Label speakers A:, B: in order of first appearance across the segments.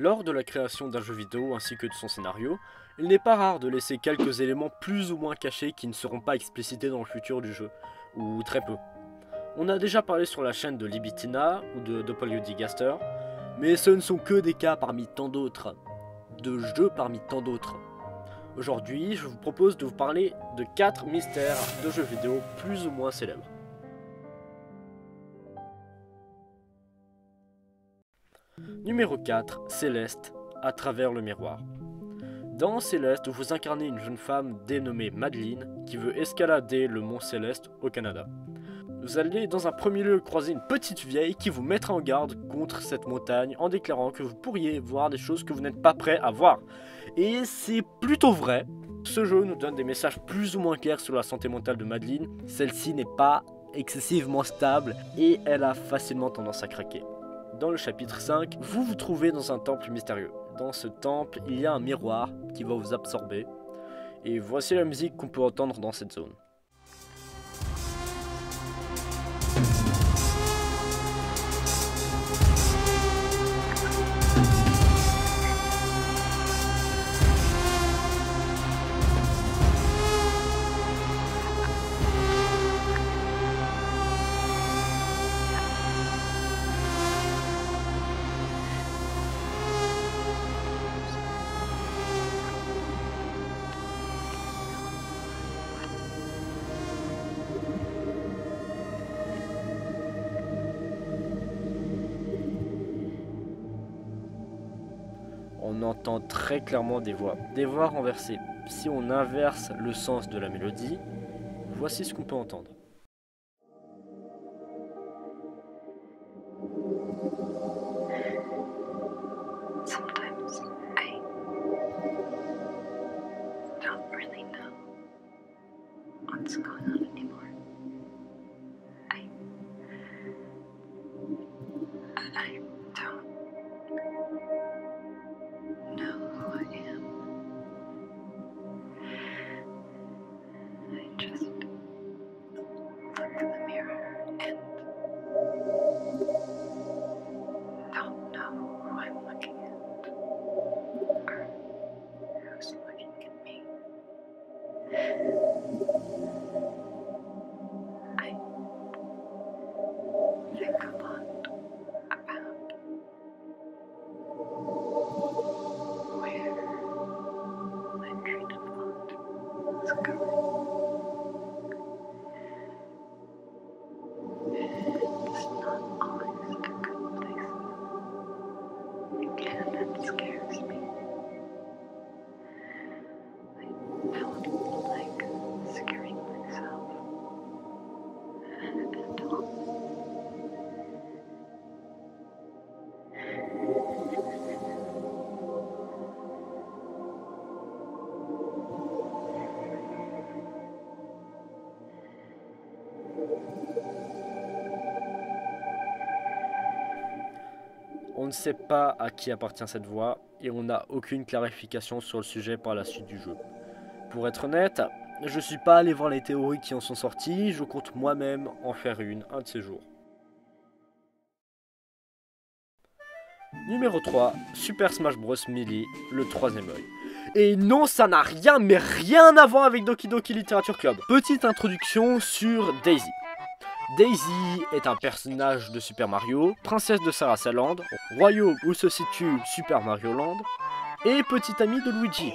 A: Lors de la création d'un jeu vidéo ainsi que de son scénario, il n'est pas rare de laisser quelques éléments plus ou moins cachés qui ne seront pas explicités dans le futur du jeu, ou très peu. On a déjà parlé sur la chaîne de Libitina ou de WDgaster, mais ce ne sont que des cas parmi tant d'autres, de jeux parmi tant d'autres. Aujourd'hui, je vous propose de vous parler de 4 mystères de jeux vidéo plus ou moins célèbres. Numéro 4, Céleste, à travers le miroir. Dans Céleste, vous incarnez une jeune femme dénommée Madeline qui veut escalader le mont Céleste au Canada. Vous allez dans un premier lieu croiser une petite vieille qui vous mettra en garde contre cette montagne en déclarant que vous pourriez voir des choses que vous n'êtes pas prêt à voir. Et c'est plutôt vrai. Ce jeu nous donne des messages plus ou moins clairs sur la santé mentale de Madeline. Celle-ci n'est pas excessivement stable et elle a facilement tendance à craquer. Dans le chapitre 5, vous vous trouvez dans un temple mystérieux. Dans ce temple, il y a un miroir qui va vous absorber. Et voici la musique qu'on peut entendre dans cette zone. On entend très clairement des voix renversées. Si on inverse le sens de la mélodie, voici ce qu'on peut entendre.
B: Sometimes I don't really know what's going on anymore. I don't know who I am. I just look in the mirror and don't know who I'm looking at or who's looking at me. I think a lot about where my train of thought is going. It's not always a good place. And that scares me. I don't like scaring myself at all.
A: On ne sait pas à qui appartient cette voix et on n'a aucune clarification sur le sujet par la suite du jeu. Pour être honnête, je ne suis pas allé voir les théories qui en sont sorties, je compte moi-même en faire une un de ces jours. Numéro 3, Super Smash Bros Melee, le troisième œil. Et non, ça n'a rien, mais rien à voir avec Doki Doki Literature Club. Petite introduction sur Daisy. Daisy est un personnage de Super Mario, princesse de Sarasa Land, royaume où se situe Super Mario Land, et petite amie de Luigi.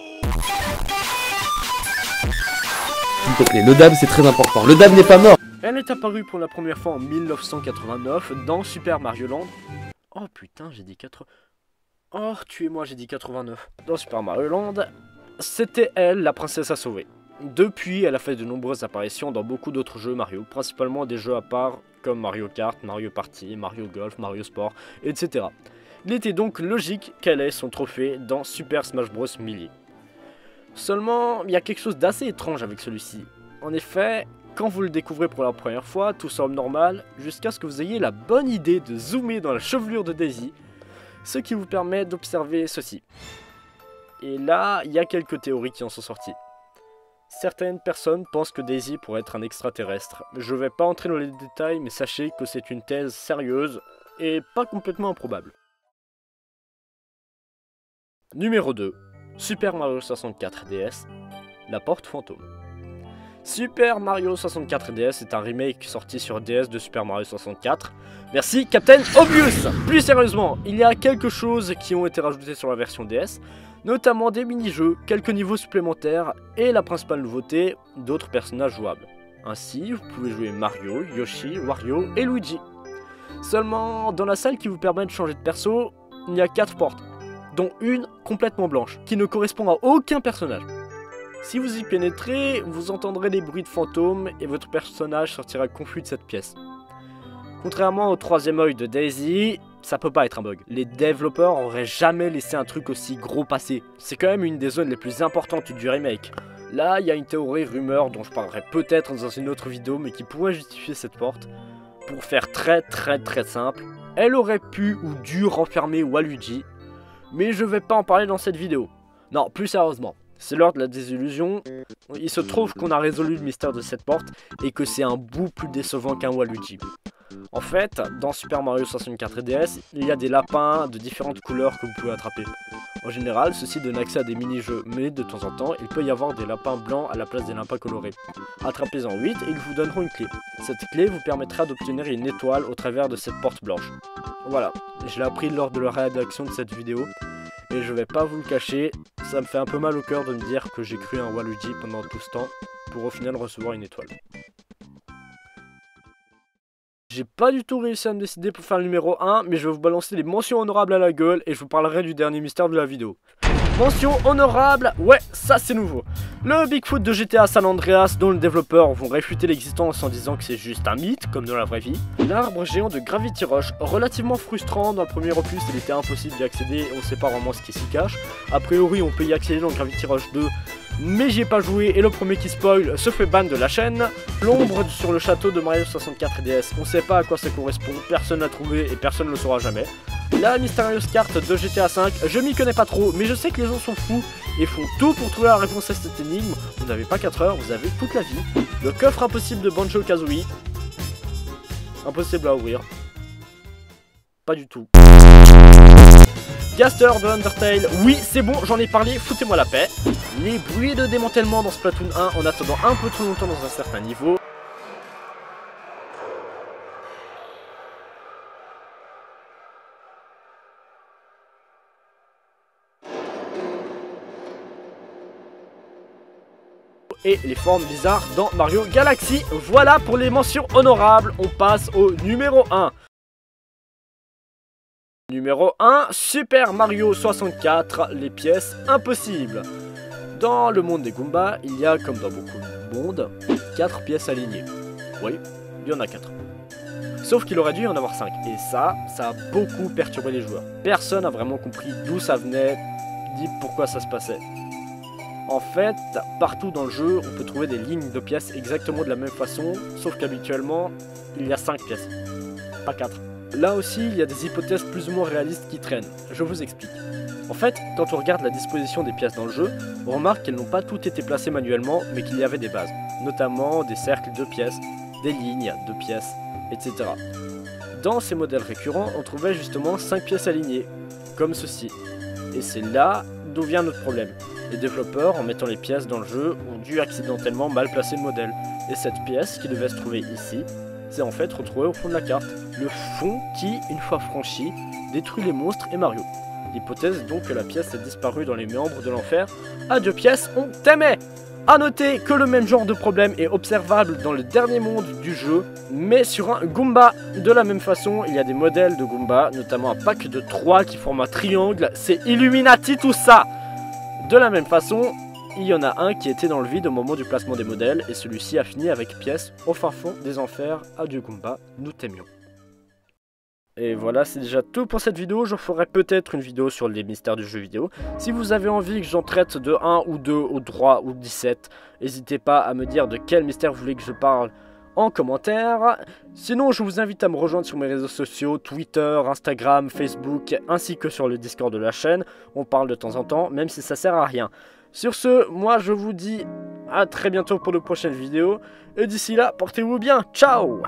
C: S'il te plaît, le dab c'est très important, le dab n'est pas mort.
A: Elle est apparue pour la première fois en 1989 dans Super Mario Land. Oh putain, j'ai dit 80... Oh, tuez-moi, j'ai dit 89. Dans Super Mario Land, c'était elle la princesse à sauver. Depuis, elle a fait de nombreuses apparitions dans beaucoup d'autres jeux Mario, principalement des jeux à part comme Mario Kart, Mario Party, Mario Golf, Mario Sport, etc. Il était donc logique qu'elle ait son trophée dans Super Smash Bros Melee. Seulement, il y a quelque chose d'assez étrange avec celui-ci. En effet, quand vous le découvrez pour la première fois, tout semble normal, jusqu'à ce que vous ayez la bonne idée de zoomer dans la chevelure de Daisy, ce qui vous permet d'observer ceci. Et là, il y a quelques théories qui en sont sorties. Certaines personnes pensent que Daisy pourrait être un extraterrestre. Je vais pas entrer dans les détails, mais sachez que c'est une thèse sérieuse et pas complètement improbable. Numéro 2, Super Mario 64 DS, la porte fantôme. Super Mario 64 DS est un remake sorti sur DS de Super Mario 64. Merci Captain Obvious. Plus sérieusement, il y a quelques choses qui ont été rajoutées sur la version DS, notamment des mini-jeux, quelques niveaux supplémentaires et la principale nouveauté, d'autres personnages jouables. Ainsi, vous pouvez jouer Mario, Yoshi, Wario et Luigi. Seulement, dans la salle qui vous permet de changer de perso, il y a 4 portes, dont une complètement blanche, qui ne correspond à aucun personnage. Si vous y pénétrez, vous entendrez des bruits de fantômes et votre personnage sortira confus de cette pièce. Contrairement au troisième œil de Daisy, ça peut pas être un bug. Les développeurs auraient jamais laissé un truc aussi gros passer. C'est quand même une des zones les plus importantes du remake. Là, il y a une théorie rumeur dont je parlerai peut-être dans une autre vidéo, mais qui pourrait justifier cette porte. Pour faire très simple, elle aurait pu ou dû renfermer Waluigi, mais je vais pas en parler dans cette vidéo. Non, plus sérieusement. C'est l'heure de la désillusion. Il se trouve qu'on a résolu le mystère de cette porte et que c'est un bout plus décevant qu'un Waluigi. En fait, dans Super Mario 64 DS, il y a des lapins de différentes couleurs que vous pouvez attraper. En général, ceci donne accès à des mini-jeux, mais de temps en temps, il peut y avoir des lapins blancs à la place des lapins colorés. Attrapez-en 8 et ils vous donneront une clé. Cette clé vous permettra d'obtenir une étoile au travers de cette porte blanche. Voilà, je l'ai appris lors de la rédaction de cette vidéo. Et je vais pas vous le cacher, ça me fait un peu mal au cœur de me dire que j'ai cru un Waluigi pendant tout ce temps, pour au final recevoir une étoile. J'ai pas du tout réussi à me décider pour faire le numéro 1, mais je vais vous balancer les mentions honorables à la gueule et je vous parlerai du dernier mystère de la vidéo. Mention honorable, ouais, ça c'est nouveau. Le Bigfoot de GTA San Andreas, dont les développeurs vont réfuter l'existence en disant que c'est juste un mythe, comme dans la vraie vie. L'arbre géant de Gravity Rush, relativement frustrant. Dans le premier opus, il était impossible d'y accéder, on sait pas vraiment ce qui s'y cache. A priori, on peut y accéder dans Gravity Rush 2, mais j'y ai pas joué et le premier qui spoil se fait ban de la chaîne. L'ombre sur le château de Mario 64 DS, on sait pas à quoi ça correspond, personne n'a trouvé et personne ne le saura jamais. La mystérieuse carte de GTA V, je m'y connais pas trop, mais je sais que les gens sont fous et font tout pour trouver la réponse à cette énigme. Vous n'avez pas 4 heures, vous avez toute la vie. Le coffre impossible de Banjo-Kazooie, impossible à ouvrir. Pas du tout. Gaster de Undertale, oui c'est bon, j'en ai parlé, foutez-moi la paix. Les bruits de démantèlement dans Splatoon 1 en attendant un peu trop longtemps dans un certain niveau. Et les formes bizarres dans Mario Galaxy. Voilà pour les mentions honorables, on passe au numéro 1. Numéro 1, Super Mario 64, les pièces impossibles. Dans le monde des Goombas, il y a, comme dans beaucoup de mondes, 4 pièces alignées. Oui, il y en a 4. Sauf qu'il aurait dû y en avoir 5. Et ça a beaucoup perturbé les joueurs. Personne n'a vraiment compris d'où ça venait, ni pourquoi ça se passait. En fait, partout dans le jeu, on peut trouver des lignes de pièces exactement de la même façon, sauf qu'habituellement, il y a 5 pièces, pas 4. Là aussi, il y a des hypothèses plus ou moins réalistes qui traînent. Je vous explique. En fait, quand on regarde la disposition des pièces dans le jeu, on remarque qu'elles n'ont pas toutes été placées manuellement, mais qu'il y avait des bases. Notamment des cercles de pièces, des lignes de pièces, etc. Dans ces modèles récurrents, on trouvait justement 5 pièces alignées, comme ceci. Et c'est là d'où vient notre problème. Les développeurs, en mettant les pièces dans le jeu, ont dû accidentellement mal placer le modèle. Et cette pièce, qui devait se trouver ici, s'est en fait retrouvée au fond de la carte. Le fond qui, une fois franchi, détruit les monstres et Mario. L'hypothèse est donc que la pièce a disparu dans les méandres de l'enfer. Adieu pièce, on t'aimait! A noter que le même genre de problème est observable dans le dernier monde du jeu, mais sur un Goomba. De la même façon, il y a des modèles de Goomba, notamment un pack de 3 qui forme un triangle. C'est Illuminati tout ça! De la même façon, il y en a un qui était dans le vide au moment du placement des modèles, et celui-ci a fini avec pièce au fin fond des enfers. Adieu Goomba, nous t'aimions. Et voilà, c'est déjà tout pour cette vidéo. Je ferai peut-être une vidéo sur les mystères du jeu vidéo. Si vous avez envie que j'en traite de 1 ou 2 ou 3 ou 17, n'hésitez pas à me dire de quel mystère vous voulez que je parle en commentaire. Sinon, je vous invite à me rejoindre sur mes réseaux sociaux, Twitter, Instagram, Facebook, ainsi que sur le Discord de la chaîne. On parle de temps en temps, même si ça sert à rien. Sur ce, moi je vous dis à très bientôt pour de prochaines vidéos. Et d'ici là, portez-vous bien. Ciao!